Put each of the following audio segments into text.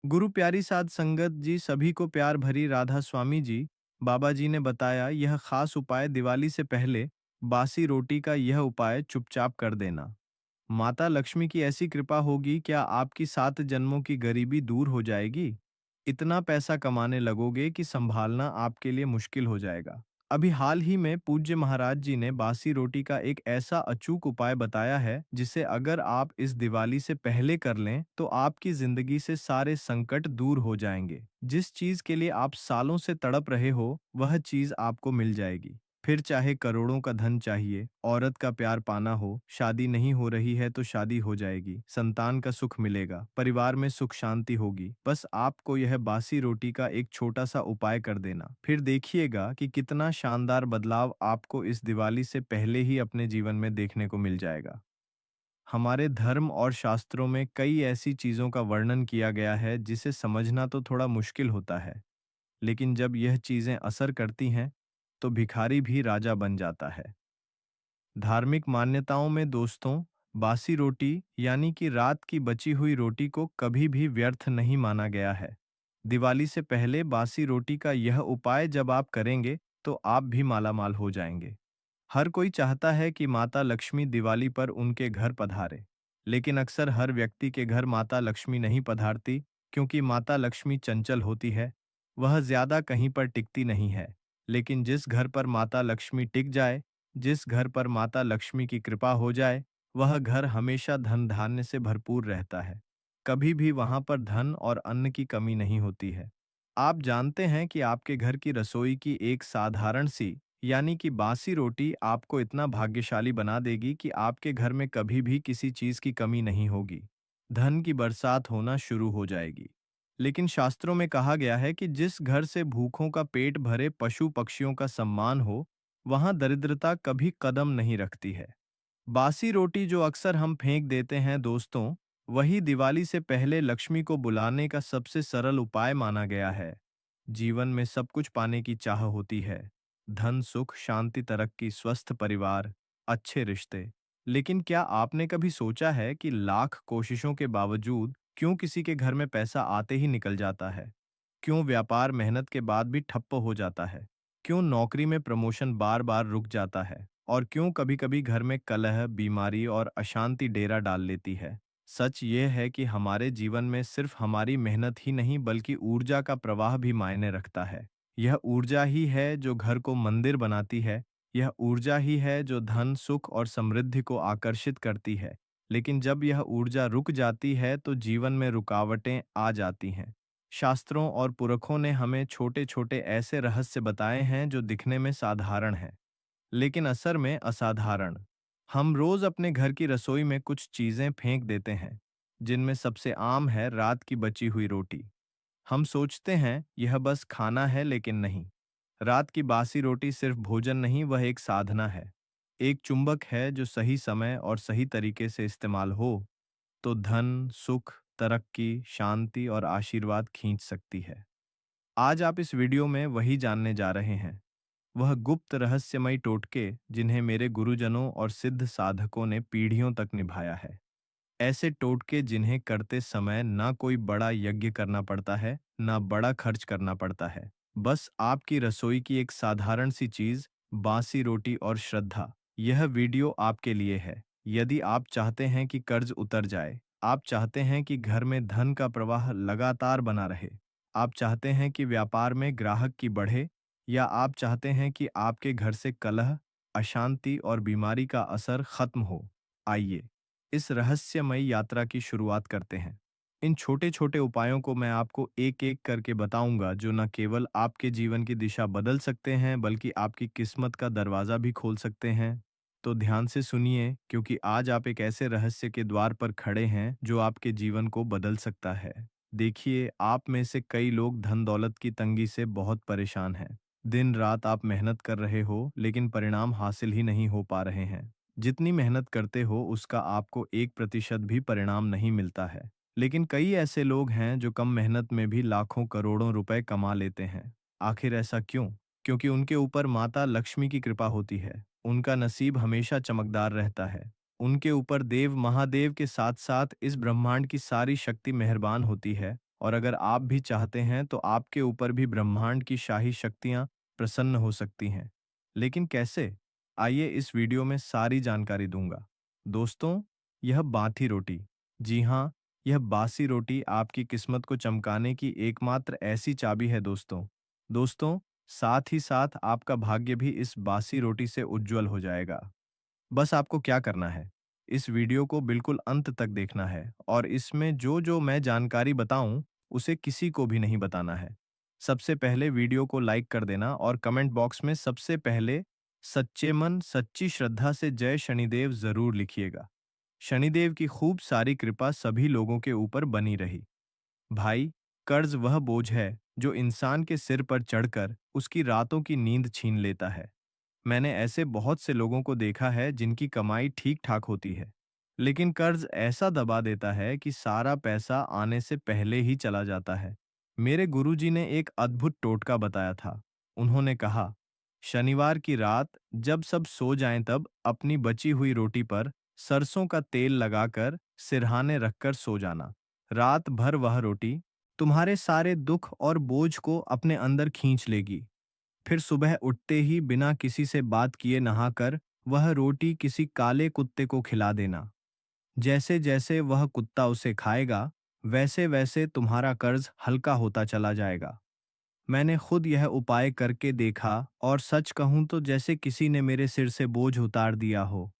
गुरु प्यारी साध संगत जी, सभी को प्यार भरी राधा स्वामी जी। बाबा जी ने बताया यह खास उपाय दिवाली से पहले बासी रोटी का यह उपाय चुपचाप कर देना। माता लक्ष्मी की ऐसी कृपा होगी, क्या आपकी 7 जन्मों की गरीबी दूर हो जाएगी। इतना पैसा कमाने लगोगे कि संभालना आपके लिए मुश्किल हो जाएगा। अभी हाल ही में पूज्य महाराज जी ने बासी रोटी का एक ऐसा अचूक उपाय बताया है, जिसे अगर आप इस दिवाली से पहले कर लें तो आपकी जिंदगी से सारे संकट दूर हो जाएंगे। जिस चीज के लिए आप सालों से तड़प रहे हो, वह चीज आपको मिल जाएगी। फिर चाहे करोड़ों का धन चाहिए, औरत का प्यार पाना हो, शादी नहीं हो रही है तो शादी हो जाएगी, संतान का सुख मिलेगा, परिवार में सुख शांति होगी। बस आपको यह बासी रोटी का एक छोटा सा उपाय कर देना, फिर देखिएगा कि कितना शानदार बदलाव आपको इस दिवाली से पहले ही अपने जीवन में देखने को मिल जाएगा। हमारे धर्म और शास्त्रों में कई ऐसी चीजों का वर्णन किया गया है जिसे समझना तो थोड़ा मुश्किल होता है, लेकिन जब यह चीजें असर करती हैं तो भिखारी भी राजा बन जाता है। धार्मिक मान्यताओं में दोस्तों, बासी रोटी यानी कि रात की बची हुई रोटी को कभी भी व्यर्थ नहीं माना गया है। दिवाली से पहले बासी रोटी का यह उपाय जब आप करेंगे तो आप भी मालामाल हो जाएंगे। हर कोई चाहता है कि माता लक्ष्मी दिवाली पर उनके घर पधारे, लेकिन अक्सर हर व्यक्ति के घर माता लक्ष्मी नहीं पधारती, क्योंकि माता लक्ष्मी चंचल होती है। वह ज्यादा कहीं पर टिकती नहीं है। लेकिन जिस घर पर माता लक्ष्मी टिक जाए, जिस घर पर माता लक्ष्मी की कृपा हो जाए, वह घर हमेशा धन धान्य से भरपूर रहता है। कभी भी वहां पर धन और अन्न की कमी नहीं होती है। आप जानते हैं कि आपके घर की रसोई की एक साधारण सी यानी कि बासी रोटी आपको इतना भाग्यशाली बना देगी कि आपके घर में कभी भी किसी चीज की कमी नहीं होगी। धन की बरसात होना शुरू हो जाएगी। लेकिन शास्त्रों में कहा गया है कि जिस घर से भूखों का पेट भरे, पशु पक्षियों का सम्मान हो, वहां दरिद्रता कभी कदम नहीं रखती है। बासी रोटी जो अक्सर हम फेंक देते हैं दोस्तों, वही दिवाली से पहले लक्ष्मी को बुलाने का सबसे सरल उपाय माना गया है। जीवन में सब कुछ पाने की चाह होती है, धन, सुख, शांति, तरक्की, स्वस्थ परिवार, अच्छे रिश्ते। लेकिन क्या आपने कभी सोचा है कि लाख कोशिशों के बावजूद क्यों किसी के घर में पैसा आते ही निकल जाता है? क्यों व्यापार मेहनत के बाद भी ठप्प हो जाता है? क्यों नौकरी में प्रमोशन बार बार रुक जाता है? और क्यों कभी-कभी घर में कलह, बीमारी और अशांति डेरा डाल लेती है? सच ये है कि हमारे जीवन में सिर्फ हमारी मेहनत ही नहीं, बल्कि ऊर्जा का प्रवाह भी मायने रखता है। यह ऊर्जा ही है जो घर को मंदिर बनाती है। यह ऊर्जा ही है जो धन, सुख और समृद्धि को आकर्षित करती है। लेकिन जब यह ऊर्जा रुक जाती है तो जीवन में रुकावटें आ जाती हैं। शास्त्रों और पुरखों ने हमें छोटे छोटे ऐसे रहस्य बताए हैं जो दिखने में साधारण हैं, लेकिन असर में असाधारण। हम रोज अपने घर की रसोई में कुछ चीजें फेंक देते हैं, जिनमें सबसे आम है रात की बची हुई रोटी। हम सोचते हैं यह बस खाना है, लेकिन नहीं। रात की बासी रोटी सिर्फ भोजन नहीं, वह एक साधना है। एक चुंबक है जो सही समय और सही तरीके से इस्तेमाल हो तो धन, सुख, तरक्की, शांति और आशीर्वाद खींच सकती है। आज आप इस वीडियो में वही जानने जा रहे हैं, वह गुप्त रहस्यमयी टोटके जिन्हें मेरे गुरुजनों और सिद्ध साधकों ने पीढ़ियों तक निभाया है। ऐसे टोटके जिन्हें करते समय ना कोई बड़ा यज्ञ करना पड़ता है, ना बड़ा खर्च करना पड़ता है। बस आपकी रसोई की एक साधारण सी चीज, बासी रोटी और श्रद्धा। यह वीडियो आपके लिए है। यदि आप चाहते हैं कि कर्ज उतर जाए, आप चाहते हैं कि घर में धन का प्रवाह लगातार बना रहे, आप चाहते हैं कि व्यापार में ग्राहक की बढ़े, या आप चाहते हैं कि आपके घर से कलह, अशांति और बीमारी का असर खत्म हो, आइए इस रहस्यमयी यात्रा की शुरुआत करते हैं। इन छोटे छोटे उपायों को मैं आपको एक एक करके बताऊंगा, जो न केवल आपके जीवन की दिशा बदल सकते हैं, बल्कि आपकी किस्मत का दरवाजा भी खोल सकते हैं। तो ध्यान से सुनिए, क्योंकि आज आप एक ऐसे रहस्य के द्वार पर खड़े हैं जो आपके जीवन को बदल सकता है। देखिए, आप में से कई लोग धन दौलत की तंगी से बहुत परेशान हैं। दिन रात आप मेहनत कर रहे हो, लेकिन परिणाम हासिल ही नहीं हो पा रहे हैं। जितनी मेहनत करते हो उसका आपको 1% भी परिणाम नहीं मिलता है। लेकिन कई ऐसे लोग हैं जो कम मेहनत में भी लाखों करोड़ों रुपए कमा लेते हैं। आखिर ऐसा क्यों? क्योंकि उनके ऊपर माता लक्ष्मी की कृपा होती है। उनका नसीब हमेशा चमकदार रहता है। उनके ऊपर देव महादेव के साथ साथ इस ब्रह्मांड की सारी शक्ति मेहरबान होती है। और अगर आप भी चाहते हैं तो आपके ऊपर भी ब्रह्मांड की शाही शक्तियां प्रसन्न हो सकती हैं। लेकिन कैसे? आइए इस वीडियो में सारी जानकारी दूंगा। दोस्तों, यह बासी रोटी, जी हाँ, यह बासी रोटी आपकी किस्मत को चमकाने की एकमात्र ऐसी चाबी है दोस्तों। दोस्तों, साथ ही साथ आपका भाग्य भी इस बासी रोटी से उज्जवल हो जाएगा। बस आपको क्या करना है, इस वीडियो को बिल्कुल अंत तक देखना है और इसमें जो जो मैं जानकारी बताऊं, उसे किसी को भी नहीं बताना है। सबसे पहले वीडियो को लाइक कर देना और कमेंट बॉक्स में सबसे पहले सच्चे मन सच्ची श्रद्धा से जय शनिदेव जरूर लिखिएगा। शनिदेव की खूब सारी कृपा सभी लोगों के ऊपर बनी रही। भाई, कर्ज वह बोझ है जो इंसान के सिर पर चढ़कर उसकी रातों की नींद छीन लेता है। मैंने ऐसे बहुत से लोगों को देखा है जिनकी कमाई ठीक ठाक होती है, लेकिन कर्ज ऐसा दबा देता है कि सारा पैसा आने से पहले ही चला जाता है। मेरे गुरुजी ने एक अद्भुत टोटका बताया था। उन्होंने कहा, शनिवार की रात जब सब सो जाएं तब अपनी बची हुई रोटी पर सरसों का तेल लगाकर सिरहाने रखकर सो जाना। रात भर वह रोटी तुम्हारे सारे दुख और बोझ को अपने अंदर खींच लेगी। फिर सुबह उठते ही बिना किसी से बात किए नहाकर वह रोटी किसी काले कुत्ते को खिला देना। जैसे जैसे वह कुत्ता उसे खाएगा, वैसे वैसे तुम्हारा कर्ज हल्का होता चला जाएगा। मैंने खुद यह उपाय करके देखा और सच कहूं तो जैसे किसी ने मेरे सिर से बोझ उतार दिया हो।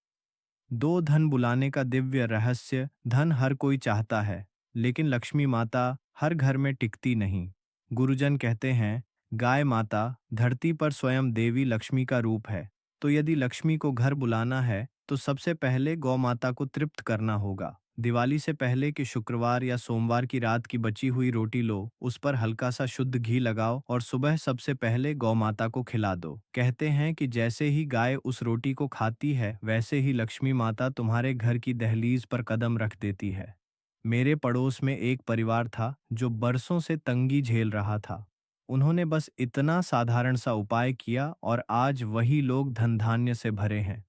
दो धन बुलाने का दिव्य रहस्य। धन हर कोई चाहता है, लेकिन लक्ष्मी माता हर घर में टिकती नहीं। गुरुजन कहते हैं, गाय माता धरती पर स्वयं देवी लक्ष्मी का रूप है। तो यदि लक्ष्मी को घर बुलाना है तो सबसे पहले गौ माता को तृप्त करना होगा। दिवाली से पहले कि शुक्रवार या सोमवार की रात की बची हुई रोटी लो, उस पर हल्का सा शुद्ध घी लगाओ और सुबह सबसे पहले गौ माता को खिला दो। कहते हैं कि जैसे ही गाय उस रोटी को खाती है, वैसे ही लक्ष्मी माता तुम्हारे घर की दहलीज पर कदम रख देती है। मेरे पड़ोस में एक परिवार था जो बरसों से तंगी झेल रहा था। उन्होंने बस इतना साधारण सा उपाय किया और आज वही लोग धन धान्य से भरे हैं।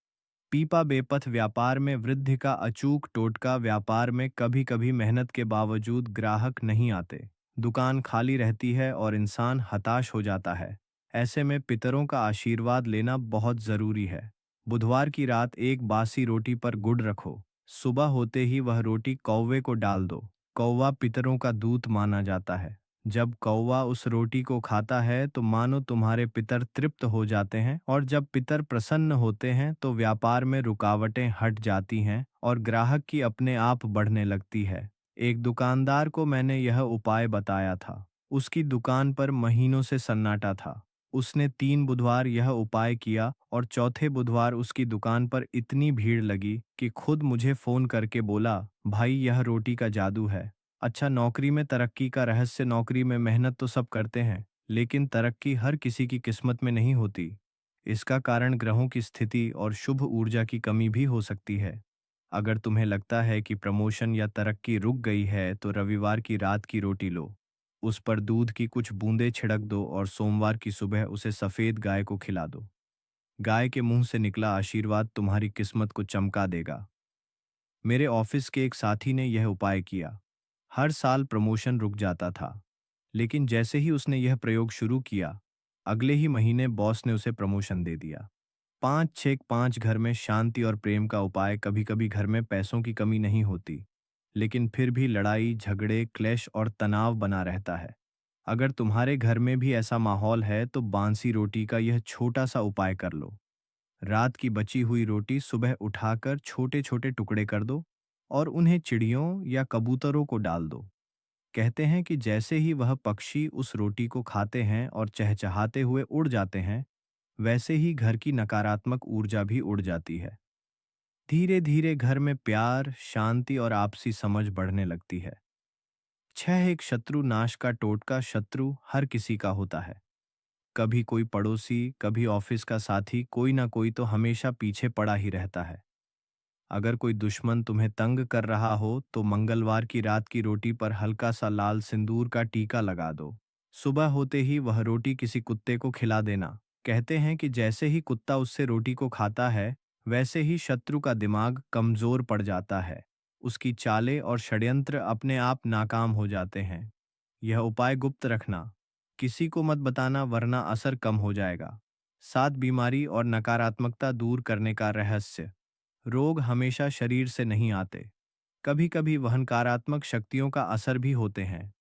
पीपा बेपथ व्यापार में वृद्धि का अचूक टोटका। व्यापार में कभी कभी मेहनत के बावजूद ग्राहक नहीं आते, दुकान खाली रहती है और इंसान हताश हो जाता है। ऐसे में पितरों का आशीर्वाद लेना बहुत जरूरी है। बुधवार की रात एक बासी रोटी पर गुड़ रखो। सुबह होते ही वह रोटी कौवे को डाल दो। कौवा पितरों का दूत माना जाता है। जब कौवा उस रोटी को खाता है तो मानो तुम्हारे पितर तृप्त हो जाते हैं, और जब पितर प्रसन्न होते हैं तो व्यापार में रुकावटें हट जाती हैं और ग्राहक की अपने आप बढ़ने लगती है। एक दुकानदार को मैंने यह उपाय बताया था। उसकी दुकान पर महीनों से सन्नाटा था। उसने 3 बुधवार यह उपाय किया और चौथे बुधवार उसकी दुकान पर इतनी भीड़ लगी कि खुद मुझे फोन करके बोला, भाई यह रोटी का जादू है। अच्छा, नौकरी में तरक्की का रहस्य। नौकरी में मेहनत तो सब करते हैं, लेकिन तरक्की हर किसी की किस्मत में नहीं होती। इसका कारण ग्रहों की स्थिति और शुभ ऊर्जा की कमी भी हो सकती है। अगर तुम्हें लगता है कि प्रमोशन या तरक्की रुक गई है तो रविवार की रात की रोटी लो, उस पर दूध की कुछ बूंदें छिड़क दो और सोमवार की सुबह उसे सफेद गाय को खिला दो। गाय के मुंह से निकला आशीर्वाद तुम्हारी किस्मत को चमका देगा। मेरे ऑफिस के एक साथी ने यह उपाय किया। हर साल प्रमोशन रुक जाता था, लेकिन जैसे ही उसने यह प्रयोग शुरू किया, अगले ही महीने बॉस ने उसे प्रमोशन दे दिया। 5-6-5 घर में शांति और प्रेम का उपाय। कभी कभी घर में पैसों की कमी नहीं होती, लेकिन फिर भी लड़ाई झगड़े क्लेश और तनाव बना रहता है। अगर तुम्हारे घर में भी ऐसा माहौल है तो बांसी रोटी का यह छोटा सा उपाय कर लो। रात की बची हुई रोटी सुबह उठाकर छोटे छोटे टुकड़े कर दो और उन्हें चिड़ियों या कबूतरों को डाल दो। कहते हैं कि जैसे ही वह पक्षी उस रोटी को खाते हैं और चहचहाते हुए उड़ जाते हैं, वैसे ही घर की नकारात्मक ऊर्जा भी उड़ जाती है। धीरे धीरे घर में प्यार शांति और आपसी समझ बढ़ने लगती है। एक शत्रु नाश का टोटका। शत्रु हर किसी का होता है। कभी कोई पड़ोसी, कभी ऑफिस का साथी, कोई ना कोई तो हमेशा पीछे पड़ा ही रहता है। अगर कोई दुश्मन तुम्हें तंग कर रहा हो तो मंगलवार की रात की रोटी पर हल्का सा लाल सिंदूर का टीका लगा दो। सुबह होते ही वह रोटी किसी कुत्ते को खिला देना। कहते हैं कि जैसे ही कुत्ता उससे रोटी को खाता है, वैसे ही शत्रु का दिमाग कमजोर पड़ जाता है। उसकी चालें और षड्यंत्र अपने आप नाकाम हो जाते हैं। यह उपाय गुप्त रखना, किसी को मत बताना वरना असर कम हो जाएगा। 7 बीमारी और नकारात्मकता दूर करने का रहस्य। रोग हमेशा शरीर से नहीं आते, कभी कभी वह नकारात्मक शक्तियों का असर भी होते हैं।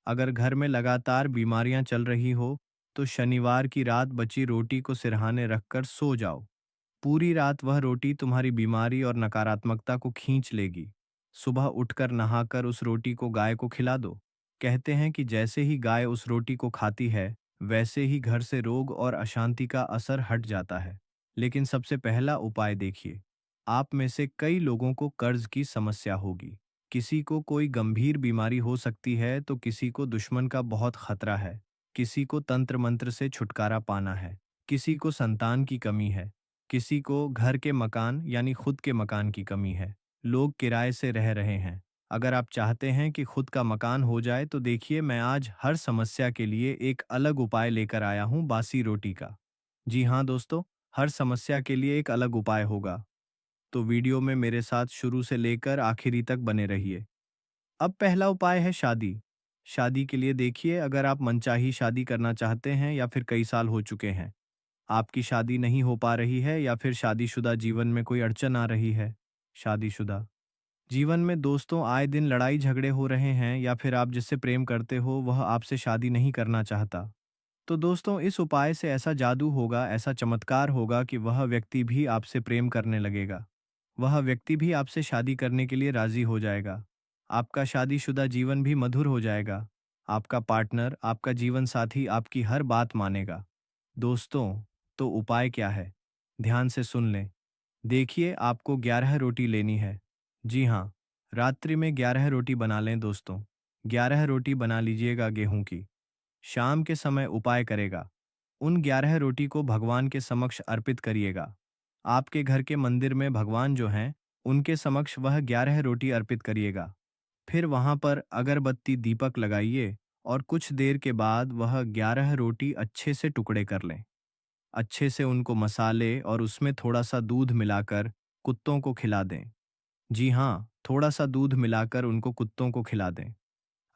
अगर घर में लगातार बीमारियां चल रही हो तो शनिवार की रात बची रोटी को सिरहाने रखकर सो जाओ। पूरी रात वह रोटी तुम्हारी बीमारी और नकारात्मकता को खींच लेगी। सुबह उठकर नहाकर उस रोटी को गाय को खिला दो। कहते हैं कि जैसे ही गाय उस रोटी को खाती है, वैसे ही घर से रोग और अशांति का असर हट जाता है। लेकिन सबसे पहला उपाय देखिए, आप में से कई लोगों को कर्ज की समस्या होगी। किसी को कोई गंभीर बीमारी हो सकती है तो किसी को दुश्मन का बहुत खतरा है। किसी को तंत्र मंत्र से छुटकारा पाना है। किसी को संतान की कमी है। किसी को घर के मकान यानी खुद के मकान की कमी है। लोग किराए से रह रहे हैं। अगर आप चाहते हैं कि खुद का मकान हो जाए तो देखिए, मैं आज हर समस्या के लिए एक अलग उपाय लेकर आया हूँ, बासी रोटी का। जी हाँ दोस्तों, हर समस्या के लिए एक अलग उपाय होगा। तो वीडियो में मेरे साथ शुरू से लेकर आखिरी तक बने रहिए। अब पहला उपाय है शादी। शादी के लिए देखिए, अगर आप मनचाही शादी करना चाहते हैं या फिर कई साल हो चुके हैं, आपकी शादी नहीं हो पा रही है या फिर शादीशुदा जीवन में कोई अड़चन आ रही है। शादीशुदा जीवन में दोस्तों आए दिन लड़ाई झगड़े हो रहे हैं या फिर आप जिससे प्रेम करते हो वह आपसे शादी नहीं करना चाहता। तो दोस्तों इस उपाय से ऐसा जादू होगा, ऐसा चमत्कार होगा कि वह व्यक्ति भी आपसे प्रेम करने लगेगा। वह व्यक्ति भी आपसे शादी करने के लिए राजी हो जाएगा। आपका शादीशुदा जीवन भी मधुर हो जाएगा। आपका पार्टनर, आपका जीवन साथी आपकी हर बात मानेगा। दोस्तों, तो उपाय क्या है? ध्यान से सुन लें। देखिए, आपको 11 रोटी लेनी है। जी हाँ, रात्रि में 11 रोटी बना लें दोस्तों। 11 रोटी बना लीजिएगा गेहूं की। शाम के समय उपाय करेगा। उन 11 रोटी को भगवान के समक्ष अर्पित करिएगा। आपके घर के मंदिर में भगवान जो हैं, उनके समक्ष वह 11 रोटी अर्पित करिएगा। फिर वहां पर अगरबत्ती दीपक लगाइए और कुछ देर के बाद वह 11 रोटी अच्छे से टुकड़े कर लें। अच्छे से उनको मसाले और उसमें थोड़ा सा दूध मिलाकर कुत्तों को खिला दें। जी हाँ, थोड़ा सा दूध मिलाकर उनको कुत्तों को खिला दें।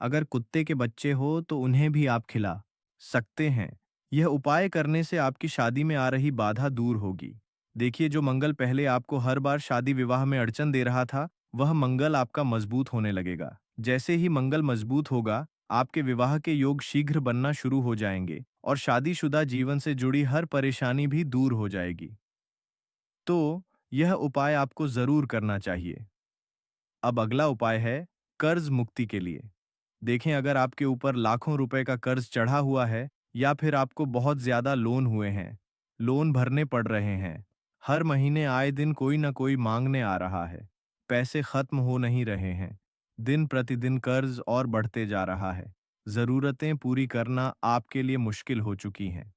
अगर कुत्ते के बच्चे हो तो उन्हें भी आप खिला सकते हैं। यह उपाय करने से आपकी शादी में आ रही बाधा दूर होगी। देखिए, जो मंगल पहले आपको हर बार शादी विवाह में अड़चन दे रहा था, वह मंगल आपका मजबूत होने लगेगा। जैसे ही मंगल मजबूत होगा, आपके विवाह के योग शीघ्र बनना शुरू हो जाएंगे और शादीशुदा जीवन से जुड़ी हर परेशानी भी दूर हो जाएगी। तो यह उपाय आपको जरूर करना चाहिए। अब अगला उपाय है कर्ज मुक्ति के लिए। देखें, अगर आपके ऊपर लाखों रुपए का कर्ज चढ़ा हुआ है या फिर आपको बहुत ज्यादा लोन हुए हैं, लोन भरने पड़ रहे हैं, हर महीने आए दिन कोई ना कोई मांगने आ रहा है, पैसे खत्म हो नहीं रहे हैं, दिन प्रतिदिन कर्ज और बढ़ते जा रहा है, जरूरतें पूरी करना आपके लिए मुश्किल हो चुकी हैं।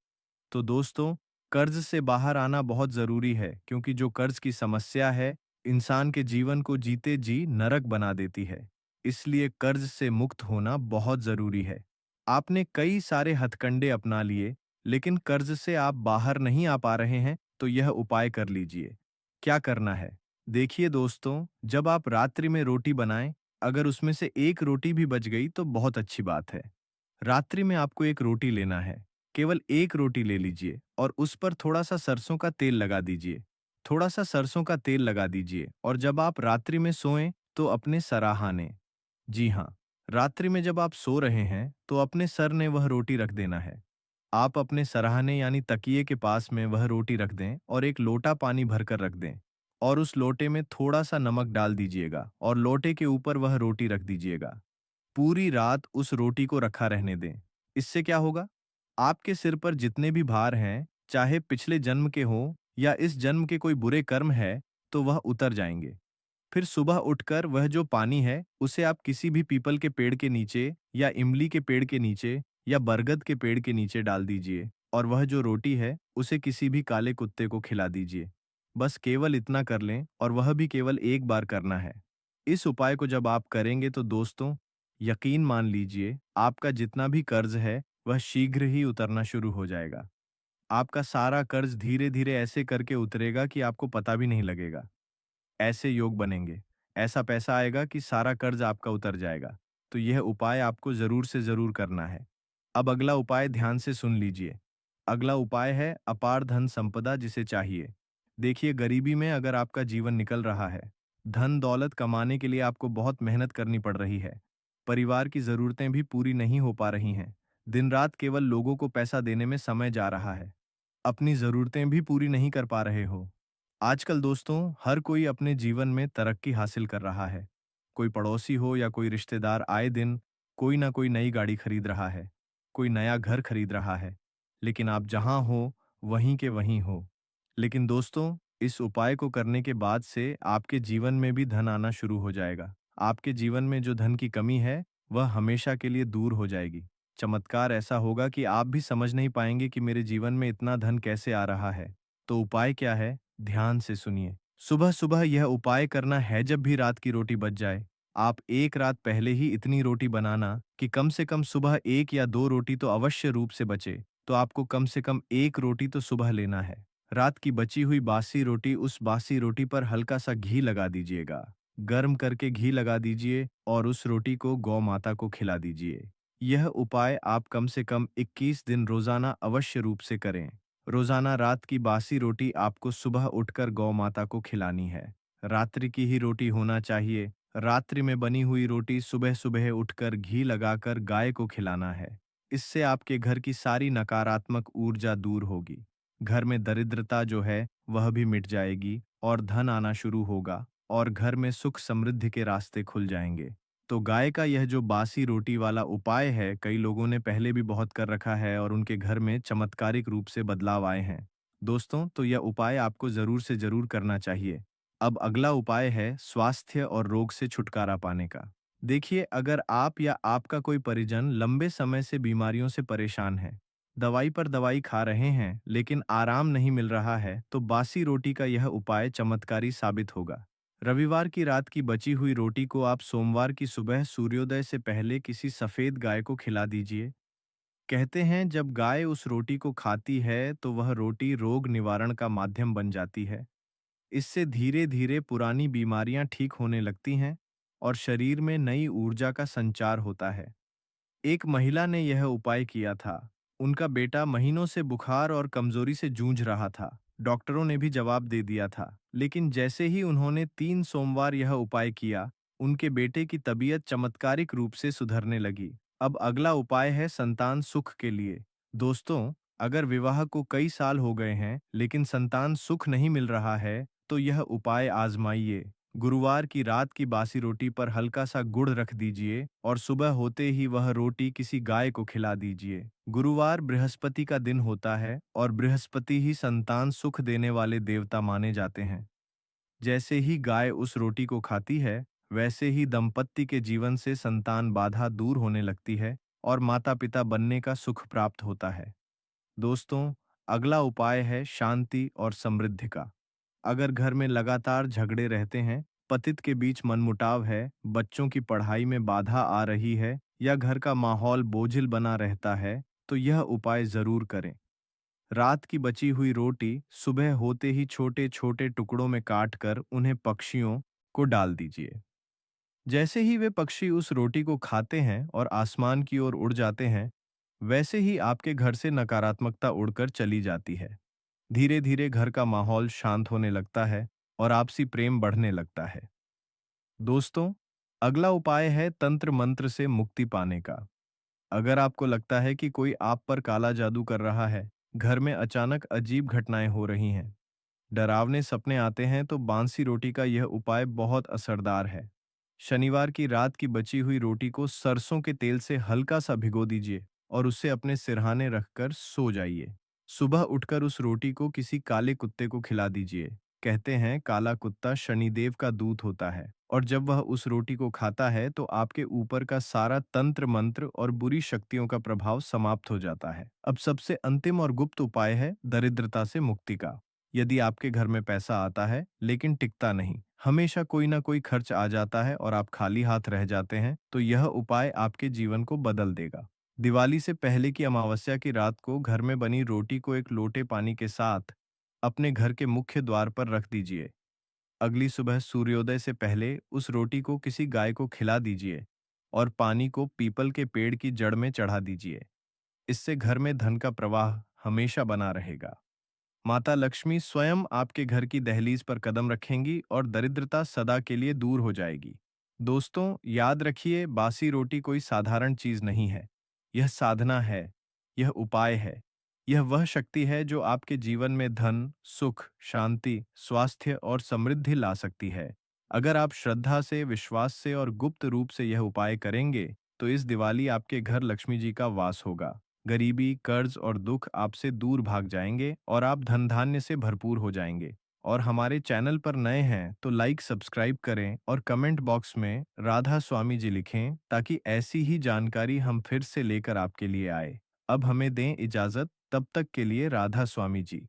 तो दोस्तों, कर्ज से बाहर आना बहुत जरूरी है, क्योंकि जो कर्ज की समस्या है, इंसान के जीवन को जीते जी नरक बना देती है। इसलिए कर्ज से मुक्त होना बहुत जरूरी है। आपने कई सारे हथकंडे अपना लिए, लेकिन कर्ज से आप बाहर नहीं आ पा रहे हैं, तो यह उपाय कर लीजिए। क्या करना है? देखिए दोस्तों, जब आप रात्रि में रोटी बनाएं, अगर उसमें से एक रोटी भी बच गई तो बहुत अच्छी बात है। रात्रि में आपको एक रोटी लेना है। केवल एक रोटी ले लीजिए और उस पर थोड़ा सा सरसों का तेल लगा दीजिए। थोड़ा सा सरसों का तेल लगा दीजिए और जब आप रात्रि में सोएं तो अपने सराहाने, जी हाँ, रात्रि में जब आप सो रहे हैं तो अपने सर ने वह रोटी रख देना है। आप अपने सराहने यानी तकिए के पास में वह रोटी रख दें और एक लोटा पानी भरकर रख दें और उस लोटे में थोड़ा सा नमक डाल दीजिएगा और लोटे के ऊपर वह रोटी रख दीजिएगा। पूरी रात उस रोटी को रखा रहने दें। इससे क्या होगा? आपके सिर पर जितने भी भार हैं, चाहे पिछले जन्म के हों या इस जन्म के कोई बुरे कर्म है, तो वह उतर जाएंगे। फिर सुबह उठकर वह जो पानी है, उसे आप किसी भी पीपल के पेड़ के नीचे या इमली के पेड़ के नीचे या बरगद के पेड़ के नीचे डाल दीजिए और वह जो रोटी है, उसे किसी भी काले कुत्ते को खिला दीजिए। बस केवल इतना कर लें और वह भी केवल एक बार करना है। इस उपाय को जब आप करेंगे तो दोस्तों, यकीन मान लीजिए, आपका जितना भी कर्ज है, वह शीघ्र ही उतरना शुरू हो जाएगा। आपका सारा कर्ज धीरे-धीरे ऐसे करके उतरेगा कि आपको पता भी नहीं लगेगा। ऐसे योग बनेंगे। ऐसा पैसा आएगा कि सारा कर्ज आपका उतर जाएगा। तो यह उपाय आपको ज़रूर से ज़रूर करना है। अब अगला उपाय ध्यान से सुन लीजिए। अगला उपाय है अपार धन संपदा जिसे चाहिए। देखिए, गरीबी में अगर आपका जीवन निकल रहा है, धन दौलत कमाने के लिए आपको बहुत मेहनत करनी पड़ रही है, परिवार की ज़रूरतें भी पूरी नहीं हो पा रही हैं, दिन रात केवल लोगों को पैसा देने में समय जा रहा है, अपनी ज़रूरतें भी पूरी नहीं कर पा रहे हो। आजकल दोस्तों, हर कोई अपने जीवन में तरक्की हासिल कर रहा है। कोई पड़ोसी हो या कोई रिश्तेदार आए दिन कोई ना कोई नई गाड़ी खरीद रहा है, कोई नया घर खरीद रहा है, लेकिन आप जहां हो, वहीं के वहीं हो। लेकिन दोस्तों, इस उपाय को करने के बाद से आपके जीवन में भी धन आना शुरू हो जाएगा। आपके जीवन में जो धन की कमी है, वह हमेशा के लिए दूर हो जाएगी। चमत्कार ऐसा होगा कि आप भी समझ नहीं पाएंगे कि मेरे जीवन में इतना धन कैसे आ रहा है। तो उपाय क्या है? ध्यान से सुनिए। सुबह सुबह यह उपाय करना है जब भी रात की रोटी बच जाए। आप एक रात पहले ही इतनी रोटी बनाना कि कम से कम सुबह 1 या 2 रोटी तो अवश्य रूप से बचे। तो आपको कम से कम 1 रोटी तो सुबह लेना है। रात की बची हुई बासी रोटी, उस बासी रोटी पर हल्का सा घी लगा दीजिएगा। गर्म करके घी लगा दीजिए और उस रोटी को गौ माता को खिला दीजिए। यह उपाय आप कम से कम 21 दिन रोजाना अवश्य रूप से करें। रोजाना रात की बासी रोटी आपको सुबह उठकर गौ माता को खिलानी है। रात्रि की ही रोटी होना चाहिए। रात्रि में बनी हुई रोटी सुबह सुबह उठकर घी लगाकर गाय को खिलाना है। इससे आपके घर की सारी नकारात्मक ऊर्जा दूर होगी। घर में दरिद्रता जो है वह भी मिट जाएगी और धन आना शुरू होगा और घर में सुख समृद्धि के रास्ते खुल जाएंगे। तो गाय का यह जो बासी रोटी वाला उपाय है, कई लोगों ने पहले भी बहुत कर रखा है और उनके घर में चमत्कारिक रूप से बदलाव आए हैं। दोस्तों, तो यह उपाय आपको जरूर से जरूर करना चाहिए। अब अगला उपाय है स्वास्थ्य और रोग से छुटकारा पाने का। देखिए, अगर आप या आपका कोई परिजन लंबे समय से बीमारियों से परेशान है, दवाई पर दवाई खा रहे हैं लेकिन आराम नहीं मिल रहा है, तो बासी रोटी का यह उपाय चमत्कारी साबित होगा। रविवार की रात की बची हुई रोटी को आप सोमवार की सुबह सूर्योदय से पहले किसी सफेद गाय को खिला दीजिए। कहते हैं जब गाय उस रोटी को खाती है तो वह रोटी रोग निवारण का माध्यम बन जाती है। इससे धीरे धीरे पुरानी बीमारियां ठीक होने लगती हैं और शरीर में नई ऊर्जा का संचार होता है। एक महिला ने यह उपाय किया था। उनका बेटा महीनों से बुखार और कमजोरी से जूझ रहा था। डॉक्टरों ने भी जवाब दे दिया था, लेकिन जैसे ही उन्होंने 3 सोमवार यह उपाय किया, उनके बेटे की तबीयत चमत्कारिक रूप से सुधरने लगी। अब अगला उपाय है संतान सुख के लिए। दोस्तों, अगर विवाह को कई साल हो गए हैं लेकिन संतान सुख नहीं मिल रहा है, तो यह उपाय आजमाइए। गुरुवार की रात की बासी रोटी पर हल्का सा गुड़ रख दीजिए और सुबह होते ही वह रोटी किसी गाय को खिला दीजिए। गुरुवार बृहस्पति का दिन होता है और बृहस्पति ही संतान सुख देने वाले देवता माने जाते हैं। जैसे ही गाय उस रोटी को खाती है, वैसे ही दंपत्ति के जीवन से संतान बाधा दूर होने लगती है और माता पिता बनने का सुख प्राप्त होता है। दोस्तों, अगला उपाय है शांति और समृद्धि का। अगर घर में लगातार झगड़े रहते हैं, पतित के बीच मनमुटाव है, बच्चों की पढ़ाई में बाधा आ रही है या घर का माहौल बोझिल बना रहता है, तो यह उपाय जरूर करें। रात की बची हुई रोटी सुबह होते ही छोटे छोटे टुकड़ों में काटकर उन्हें पक्षियों को डाल दीजिए। जैसे ही वे पक्षी उस रोटी को खाते हैं और आसमान की ओर उड़ जाते हैं, वैसे ही आपके घर से नकारात्मकता उड़कर चली जाती है। धीरे धीरे घर का माहौल शांत होने लगता है और आपसी प्रेम बढ़ने लगता है। दोस्तों, अगला उपाय है तंत्र मंत्र से मुक्ति पाने का। अगर आपको लगता है कि कोई आप पर काला जादू कर रहा है, घर में अचानक अजीब घटनाएं हो रही हैं, डरावने सपने आते हैं, तो बांसी रोटी का यह उपाय बहुत असरदार है। शनिवार की रात की बची हुई रोटी को सरसों के तेल से हल्का सा भिगो दीजिए और उसे अपने सिरहाने रखकर सो जाइए। सुबह उठकर उस रोटी को किसी काले कुत्ते को खिला दीजिए। कहते हैं काला कुत्ता शनिदेव का दूत होता है और जब वह उस रोटी को खाता है तो आपके ऊपर का सारा तंत्र मंत्र और बुरी शक्तियों का प्रभाव समाप्त हो जाता है। अब सबसे अंतिम और गुप्त उपाय है दरिद्रता से मुक्ति का। यदि आपके घर में पैसा आता है लेकिन टिकता नहीं, हमेशा कोई ना कोई खर्च आ जाता है और आप खाली हाथ रह जाते हैं, तो यह उपाय आपके जीवन को बदल देगा। दिवाली से पहले की अमावस्या की रात को घर में बनी रोटी को एक लोटे पानी के साथ अपने घर के मुख्य द्वार पर रख दीजिए। अगली सुबह सूर्योदय से पहले उस रोटी को किसी गाय को खिला दीजिए और पानी को पीपल के पेड़ की जड़ में चढ़ा दीजिए। इससे घर में धन का प्रवाह हमेशा बना रहेगा। माता लक्ष्मी स्वयं आपके घर की दहलीज पर कदम रखेंगी और दरिद्रता सदा के लिए दूर हो जाएगी। दोस्तों, याद रखिए, बासी रोटी कोई साधारण चीज नहीं है। यह साधना है, यह उपाय है, यह वह शक्ति है जो आपके जीवन में धन, सुख, शांति, स्वास्थ्य और समृद्धि ला सकती है। अगर आप श्रद्धा से, विश्वास से और गुप्त रूप से यह उपाय करेंगे, तो इस दिवाली आपके घर लक्ष्मी जी का वास होगा। गरीबी, कर्ज और दुख आपसे दूर भाग जाएंगे और आप धन धान्य से भरपूर हो जाएंगे। और हमारे चैनल पर नए हैं तो लाइक सब्सक्राइब करें और कमेंट बॉक्स में राधा स्वामी जी लिखें, ताकि ऐसी ही जानकारी हम फिर से लेकर आपके लिए आए। अब हमें दें इजाजत, तब तक के लिए राधा स्वामी जी।